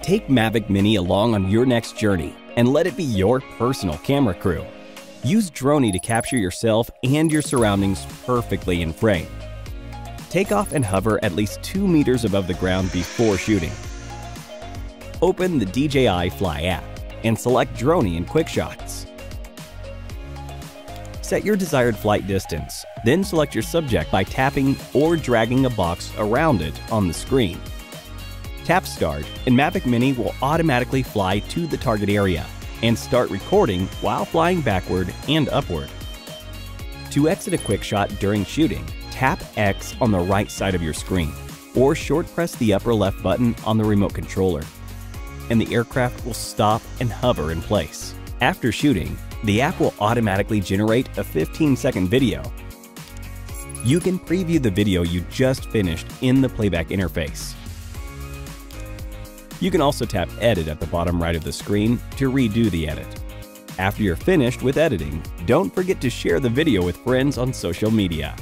Take Mavic Mini along on your next journey and let it be your personal camera crew. Use Dronie to capture yourself and your surroundings perfectly in frame. Take off and hover at least 2 meters above the ground before shooting. Open the DJI Fly app and select Dronie in QuickShots. Set your desired flight distance, then select your subject by tapping or dragging a box around it on the screen. Tap Start, and Mavic Mini will automatically fly to the target area and start recording while flying backward and upward. To exit a quick shot during shooting, tap X on the right side of your screen, or short press the upper left button on the remote controller, and the aircraft will stop and hover in place. After shooting, the app will automatically generate a 15-second video. You can preview the video you just finished in the playback interface. You can also tap Edit at the bottom right of the screen to redo the edit. After you're finished with editing, don't forget to share the video with friends on social media.